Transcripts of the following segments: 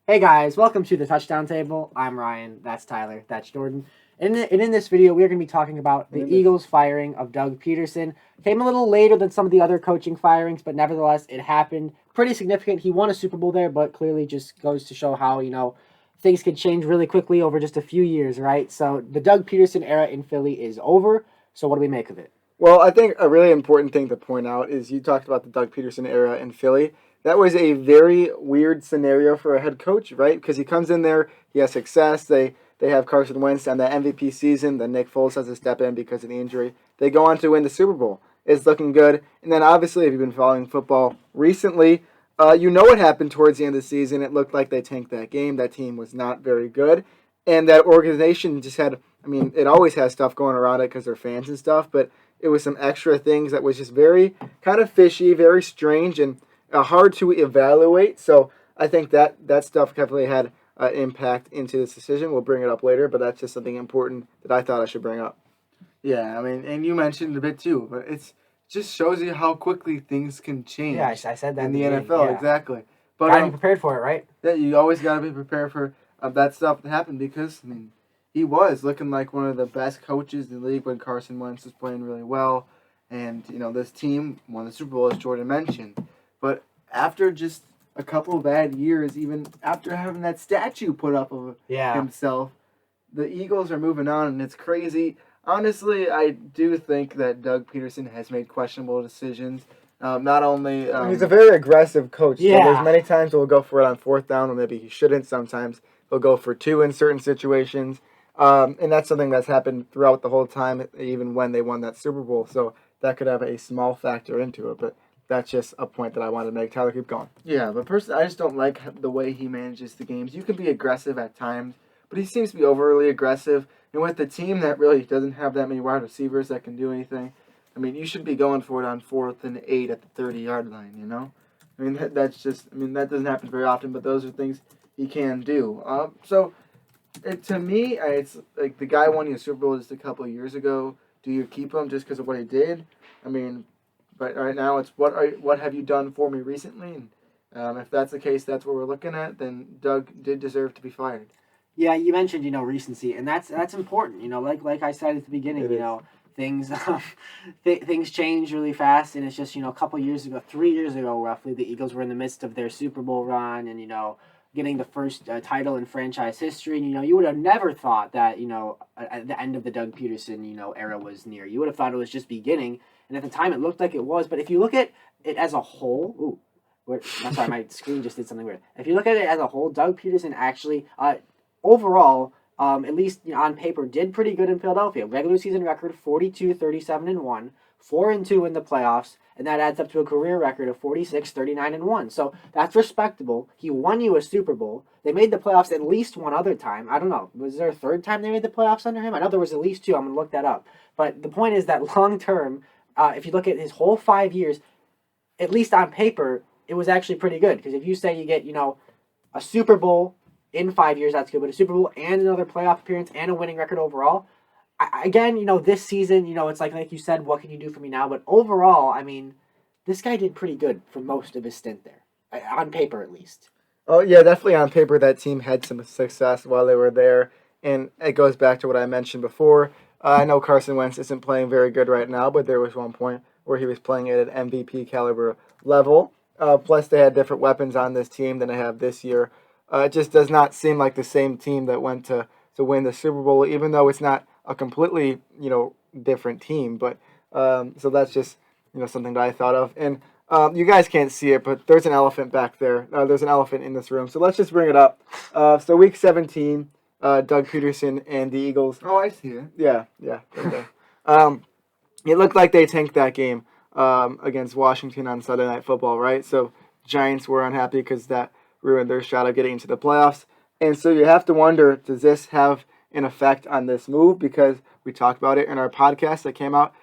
Hey guys, welcome to the Touchdown Table. I'm Ryan, that's Tyler, that's Jordan. And in this video, we're going to be talking about the Eagles' firing of Doug Pederson. Came a little later than some of the other coaching firings, but nevertheless, it happened. Pretty significant. He won a Super Bowl there, but clearly just goes to show how, things could change really quickly over just a few years, right? So the Doug Pederson era in Philly is over. So what do we make of it? Well, I think a really important thing to point out is you talked about the Doug Pederson era in Philly. That was a very weird scenario for a head coach, right? Because he comes in there, he has success. They have Carson Wentz on the MVP season. Then Nick Foles has to step in because of the injury. They go on to win the Super Bowl. It's looking good. And then obviously, if you've been following football recently, you know what happened towards the end of the season. It looked like they tanked that game. That team was not very good. And that organization just had, I mean, it always has stuff going around it because they're fans and stuff, but it was some extra things that was just very kind of fishy, very strange, and hard to evaluate. So I think that stuff definitely had impact into this decision. We'll bring it up later, but that's just something important that I thought I should bring up. Yeah, I mean, and you mentioned a bit too, but it's just shows you how quickly things can change. Yeah, I said that in the beginning, NFL, yeah. exactly. But Gotta be prepared for it, right? that you always got to be prepared for that stuff to happen because I mean, he was looking like one of the best coaches in the league when Carson Wentz was playing really well, and this team won the Super Bowl as Jordan mentioned. But after just a couple of bad years, even after having that statue put up of himself, the Eagles are moving on, and it's crazy. Honestly, I do think that Doug Pederson has made questionable decisions. Not only He's a very aggressive coach. Yeah. So there's many times he'll go for it on fourth down, or maybe he shouldn't. Sometimes he'll go for two in certain situations. And that's something that's happened throughout the whole time, even when they won that Super Bowl. So that could have a small factor into it. But that's just a point that I wanted to make. Tyler, keep going. Yeah, but personally, I just don't like the way he manages the games. You can be aggressive at times, but he seems to be overly aggressive. And with the team that really doesn't have that many wide receivers that can do anything, I mean, you should be going for it on 4th and 8 at the 30-yard line, I mean, that's just, I mean, that doesn't happen very often, but those are things he can do. To me, it's like the guy won you a Super Bowl just a couple of years ago. Do you keep him just because of what he did? I mean, but right now it's what have you done for me recently? And if that's the case, that's what we're looking at. Then Doug did deserve to be fired. Yeah, you mentioned recency, and that's important. Like I said at the beginning, things things change really fast, and it's just a couple years ago, 3 years ago roughly, the Eagles were in the midst of their Super Bowl run, and getting the first title in franchise history. And you would have never thought that at the end of the Doug Pederson era was near. You would have thought it was just beginning, and at the time it looked like it was. But if you look at it as a whole, I'm sorry, my screen just did something weird. If you look at it as a whole, Doug Pederson actually overall, at least on paper, did pretty good in Philadelphia. Regular season record 42-37-1, 4-2 in the playoffs, and that adds up to a career record of 46-39-1. So that's respectable. He won you a Super Bowl. They made the playoffs at least one other time. I don't know. Was there a third time they made the playoffs under him? I know there was at least two. I'm going to look that up. But the point is that long term, if you look at his whole 5 years, at least on paper, it was actually pretty good. Because if you say you get, a Super Bowl in 5 years, that's good. But a Super Bowl and another playoff appearance and a winning record overall, again, this season, it's like you said, what can you do for me now? But overall, I mean, this guy did pretty good for most of his stint there, on paper at least. Oh, yeah, definitely on paper that team had some success while they were there. And it goes back to what I mentioned before. I know Carson Wentz isn't playing very good right now, but there was one point where he was playing at an MVP caliber level. Plus, they had different weapons on this team than they have this year. It just does not seem like the same team that went to win the Super Bowl, even though it's not a completely different team. But so that's just something that I thought of. And you guys can't see it, but there's an elephant back there. There's an elephant in this room. So let's just bring it up. So week 17, Doug Pederson and the Eagles. Oh, I see it. Yeah. Okay. It looked like they tanked that game against Washington on Sunday Night Football, right? So Giants were unhappy because that ruined their shot of getting into the playoffs. And so you have to wonder, does this have an effect on this move? Because we talked about it in our podcast that came out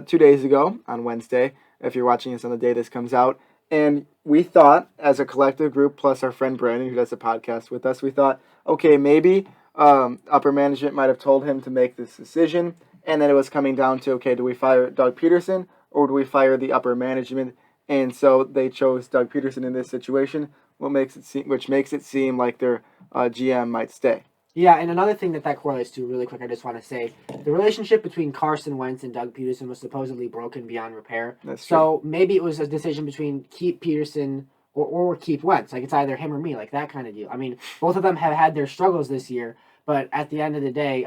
2 days ago on Wednesday, if you're watching this on the day this comes out. And we thought, as a collective group, plus our friend Brandon, who does the podcast with us, we thought, okay, maybe upper management might have told him to make this decision. And then it was coming down to, okay, do we fire Doug Pederson or do we fire the upper management? And so they chose Doug Pederson in this situation. which makes it seem like their GM might stay. Yeah, and another thing that correlates to really quick, I just want to say, the relationship between Carson Wentz and Doug Pederson was supposedly broken beyond repair. That's true. So maybe it was a decision between keep Pederson or keep Wentz. Like, it's either him or me, like that kind of deal. I mean, both of them have had their struggles this year, but at the end of the day,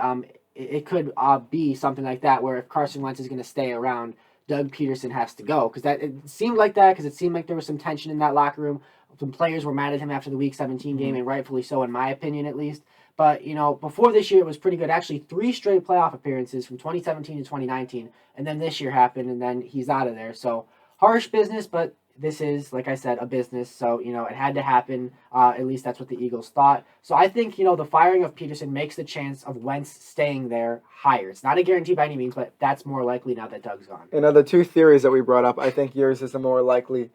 it could be something like that, where if Carson Wentz is going to stay around, Doug Pederson has to go. Because it seemed like that, because it seemed like there was some tension in that locker room. Some players were mad at him after the Week 17 game, and rightfully so, in my opinion, at least. But, before this year, it was pretty good. Actually, 3 straight playoff appearances from 2017 to 2019. And then this year happened, and then he's out of there. So, harsh business, but this is, like I said, a business. So, it had to happen. At least that's what the Eagles thought. So, I think, the firing of Pederson makes the chance of Wentz staying there higher. It's not a guarantee by any means, but that's more likely now that Doug's gone. And of the 2 theories that we brought up, I think yours is the more likely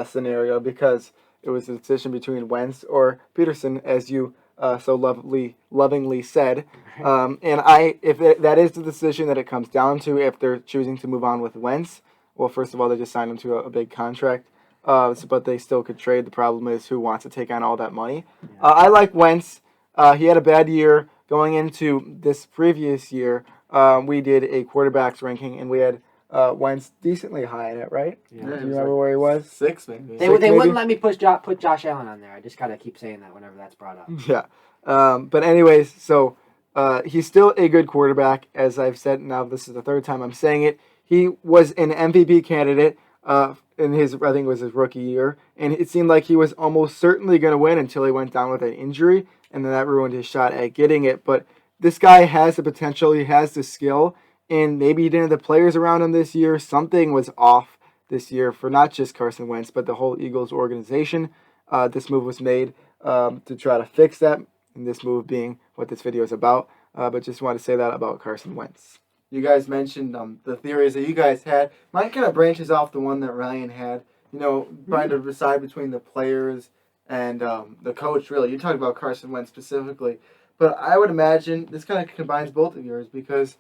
scenario, because it was a decision between Wentz or Pederson, as you so lovingly said. And if that is the decision that it comes down to, if they're choosing to move on with Wentz, well, first of all, they just signed him to a big contract, but they still could trade. The problem is who wants to take on all that money. I like Wentz. He had a bad year going into this previous year. We did a quarterbacks ranking, and we had Wentz decently high in it, right? Yeah, Do you remember where he was? 6 maybe. They wouldn't let me put Josh Allen on there. I just gotta keep saying that whenever that's brought up. Yeah. But anyways, so he's still a good quarterback, as I've said. Now this is the 3rd time I'm saying it. He was an MVP candidate in his, I think it was his rookie year, and it seemed like he was almost certainly going to win until he went down with an injury, and then that ruined his shot at getting it. But this guy has the potential. He has the skill. And maybe he didn't have the players around him this year. Something was off this year for not just Carson Wentz, but the whole Eagles organization. This move was made to try to fix that, and this move being what this video is about. But just want to say that about Carson Wentz. You guys mentioned the theories that you guys had. Mine kind of branches off the one that Ryan had. Trying to decide between the players and the coach, really. You talked about Carson Wentz specifically. But I would imagine this kind of combines both of yours, because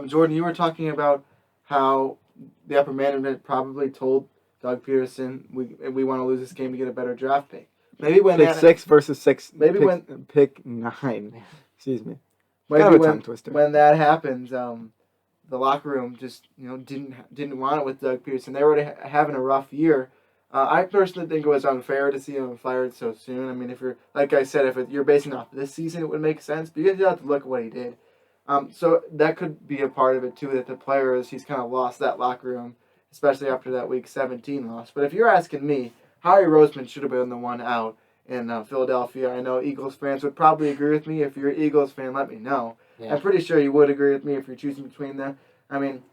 Jordan, you were talking about how the upper management probably told Doug Pederson, we want to lose this game to get a better draft pick. Maybe when pick 6 versus 6. Maybe pick 9. Excuse me. Maybe kind of a tongue twister. When that happens, the locker room just didn't want it with Doug Pederson. They were already having a rough year. I personally think it was unfair to see him fired so soon. I mean, if you're, like I said, if you're basing off this season, it would make sense. But you have to look at what he did. So that could be a part of it too, that the players, he's kind of lost that locker room, especially after that Week 17 loss. But if you're asking me, Howie Roseman should have been the one out in Philadelphia. I know Eagles fans would probably agree with me. If you're an Eagles fan, let me know. Yeah. I'm pretty sure you would agree with me if you're choosing between them. I mean,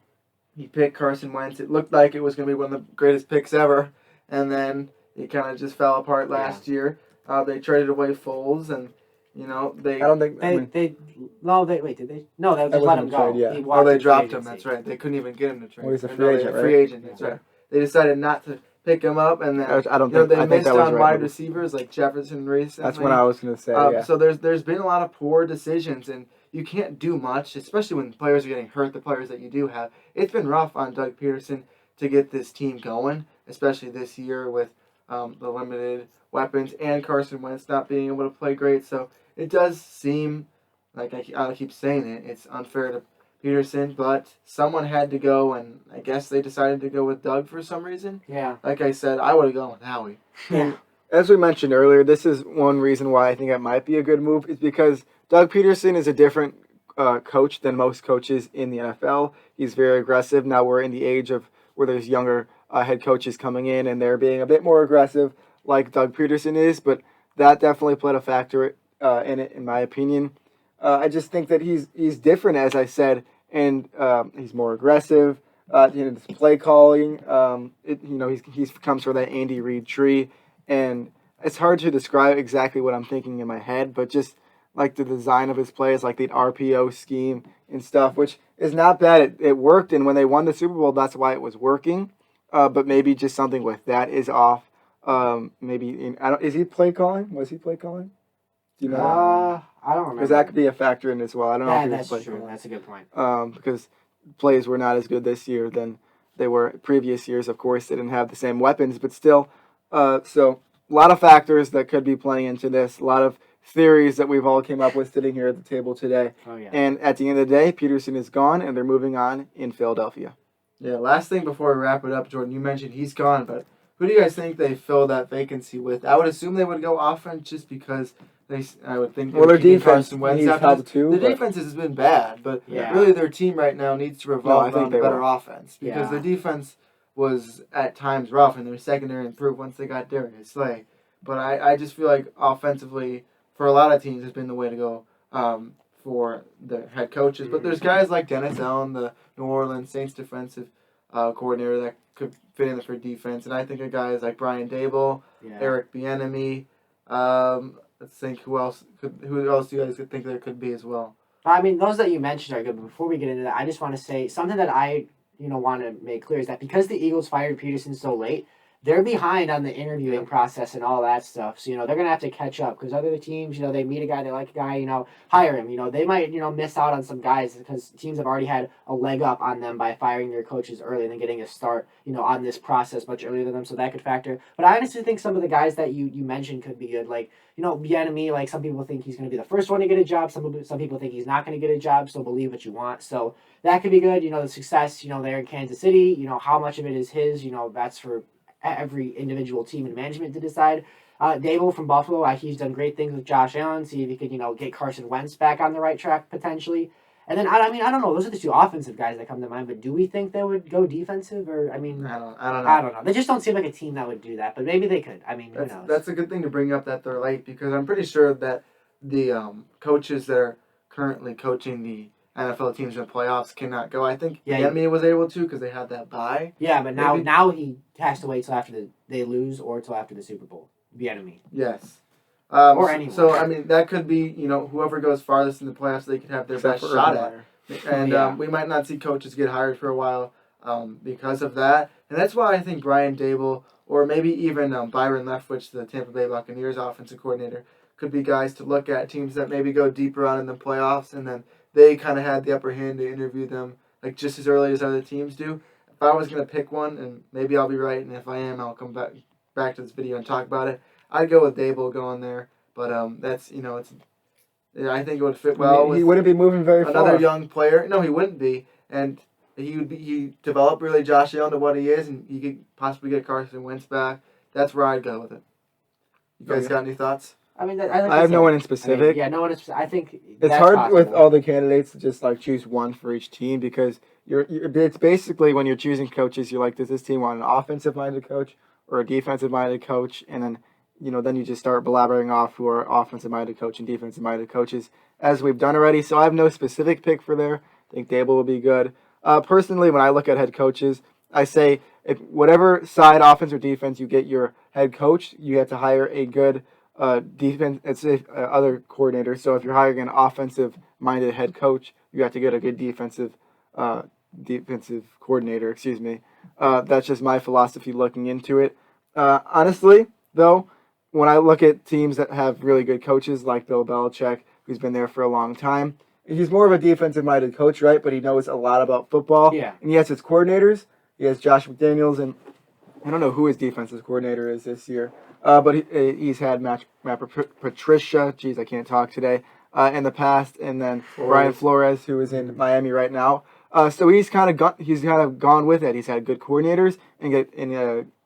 he picked Carson Wentz. It looked like it was going to be one of the greatest picks ever, and then it kind of just fell apart last year. They traded away Foles, and they. I don't think did they? No, they just let him go. Trade, yeah. They dropped him. That's right. They couldn't even get him to trade. Well, he's a free agent, right? Free agent. That's right. They decided not to pick him up, and then they missed on wide receivers like Jefferson recently. That's what I was going to say. So there's been a lot of poor decisions, and you can't do much, especially when players are getting hurt. The players that you do have, it's been rough on Doug Pederson to get this team going, especially this year with the limited weapons and Carson Wentz not being able to play great. So it does seem like I keep saying it. It's unfair to Pederson, but someone had to go, and I guess they decided to go with Doug for some reason. Yeah. Like I said, I would have gone with Howie. Yeah. As we mentioned earlier, this is one reason why I think it might be a good move, is because Doug Pederson is a different coach than most coaches in the NFL. He's very aggressive. Now we're in the age of where there's younger head coaches coming in, and they're being a bit more aggressive like Doug Pederson is, but that definitely played a factor in it, in my opinion. I just think that he's different, as I said, and he's more aggressive. His play calling, he comes from that Andy Reid tree, and it's hard to describe exactly what I'm thinking in my head, but just like the design of his plays, like the RPO scheme and stuff, which is not bad. It worked, and when they won the Super Bowl, that's why it was working. But maybe just something with that is off. Is he play calling? Was he play calling? Do you know? I don't remember. Because that could be a factor in as well. I don't know if he was play true. calling. That's a good point. Because plays were not as good this year than they were previous years. Of course, they didn't have the same weapons, but still. So lot of factors that could be playing into this. A lot of theories that we've all came up with sitting here at the table today. Oh, yeah. And at the end of the day, Pedrerson is gone, and they're moving on in Philadelphia. Yeah, last thing before we wrap it up, Jordan, you mentioned he's gone, but who do you guys think they fill that vacancy with? I would assume they would go offense just because I would think. Well, their defense Carson Wentz needs help too. The defense has been bad, but Yeah. really their team right now needs to revolve around a better will. offense because Yeah. their defense was at times rough and their secondary improved once they got Darius Slay. But I just feel like offensively, for a lot of teams, has been the way to go for the head coaches. But there's guys like Dennis Allen, the New Orleans Saints defensive coordinator, that could fit in for defense. And I think of guys like Brian Dable, Yeah. Eric Bieniemy. Let's think who else do you guys think there could be as well? I mean, those that you mentioned are good. But before we get into that, I just want to say something that I want to make clear is that because the Eagles fired Pederson so late, they're behind on the interviewing process and all that stuff. So, they're going to have to catch up because other teams, they meet a guy, they like a guy, hire him. They might, miss out on some guys because teams have already had a leg up on them by firing their coaches early and then getting a start, on this process much earlier than them. So that could factor. But I honestly think some of the guys that you mentioned could be good. Like, Bieniemy, like some people think he's going to be the first one to get a job. Some people think he's not going to get a job. So believe what you want. So that could be good. The success, there in Kansas City, how much of it is his, that's for every individual team and management to decide. Dable from Buffalo, he's done great things with Josh Allen. See if he could, get Carson Wentz back on the right track potentially. And then I don't know. Those are the two offensive guys that come to mind. But do we think they would go defensive? Or I don't know. I don't know. They just don't seem like a team that would do that. But maybe they could. Who knows? That's a good thing to bring up that they're late because I'm pretty sure that the coaches that are currently coaching the NFL teams in the playoffs cannot go. I think Bieniemy was able to because they had that bye. Yeah, but now he has to wait till after they lose or till after the Super Bowl. Bieniemy. Yes. Or anyone. So that could be whoever goes farthest in the playoffs, they could have their best shot at. And we might not see coaches get hired for a while because of that. And that's why I think Brian Dable or maybe even Byron Leftwich, the Tampa Bay Buccaneers offensive coordinator, could be guys to look at, teams that maybe go deeper on in the playoffs and then they kind of had the upper hand to interview them like just as early as other teams do. If I was going to pick one, and maybe I'll be right, and if I am, I'll come back to this video and talk about it. I'd go with Dable going there, but that's I think it would fit well. He wouldn't be moving very far. Another young player. No, he wouldn't be, and he developed really Josh Allen to what he is, and he could possibly get Carson Wentz back. That's where I'd go with it. You guys got any thoughts? I have no one in specific. No one in specific. I think it's hard with all the candidates to just choose one for each team because it's basically when you're choosing coaches, you're like, does this team want an offensive-minded coach or a defensive-minded coach? And then, then you just start blabbering off who are offensive-minded coach and defensive-minded coaches, as we've done already. So I have no specific pick for there. I think Dable will be good. Personally, when I look at head coaches, I say if whatever side, offense or defense, you get your head coach, you have to hire a good defense, other coordinator. So if you're hiring an offensive-minded head coach, you have to get a good defensive coordinator. That's just my philosophy looking into it. Honestly, though, when I look at teams that have really good coaches like Bill Belichick, who's been there for a long time, he's more of a defensive-minded coach, right? But he knows a lot about football. Yeah. Mm-hmm. And he has his coordinators. He has Josh McDaniels, and I don't know who his defensive coordinator is this year. But he's had Matt Patricia, geez, I can't talk today, in the past, and then Brian Flores, who is in Miami right now. So he's kind of gone with it. He's had good coordinators, and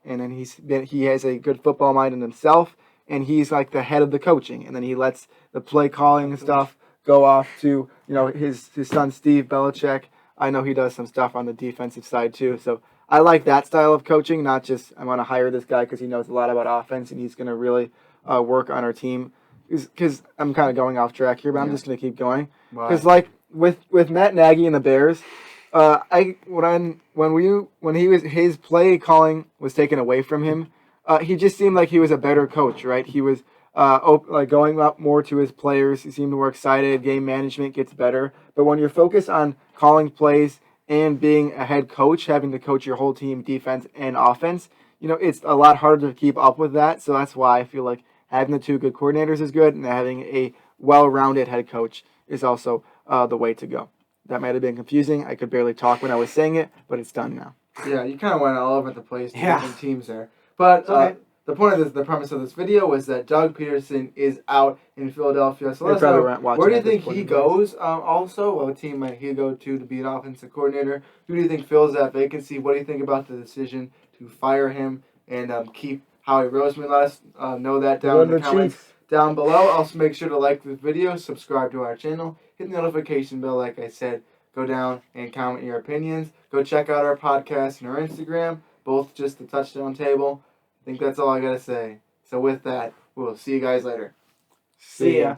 then he has a good football mind in himself, and he's like the head of the coaching, and then he lets the play calling and stuff go off to his son Steve Belichick. I know he does some stuff on the defensive side too, so I like that style of coaching, not just I want to hire this guy because he knows a lot about offense and he's going to really work on our team. Because I'm kind of going off track here, but I'm just going to keep going. Because with Matt Nagy and the Bears, when his play calling was taken away from him, he just seemed like he was a better coach, right? He was going up more to his players. He seemed more excited. Game management gets better. But when you're focused on calling plays and being a head coach, having to coach your whole team, defense and offense, it's a lot harder to keep up with that. So that's why I feel like having the two good coordinators is good, and having a well-rounded head coach is also the way to go. That might have been confusing. I could barely talk when I was saying it, but it's done now. Yeah, you kind of went all over the place to different teams there. But the point of the premise of this video was that Doug Pederson is out in Philadelphia. So They let us probably know, weren't watching where do you at this think point he in time. goes also? What team might he go to be an offensive coordinator? Who do you think fills that vacancy? What do you think about the decision to fire him and keep Howie Roseman? Let us know that down in the comments down below. Also, make sure to like this video, subscribe to our channel, hit the notification bell like I said. Go down and comment your opinions. Go check out our podcast and our Instagram, both just the Touchdown Table. I think that's all I got to say. So with that, we'll see you guys later. See ya.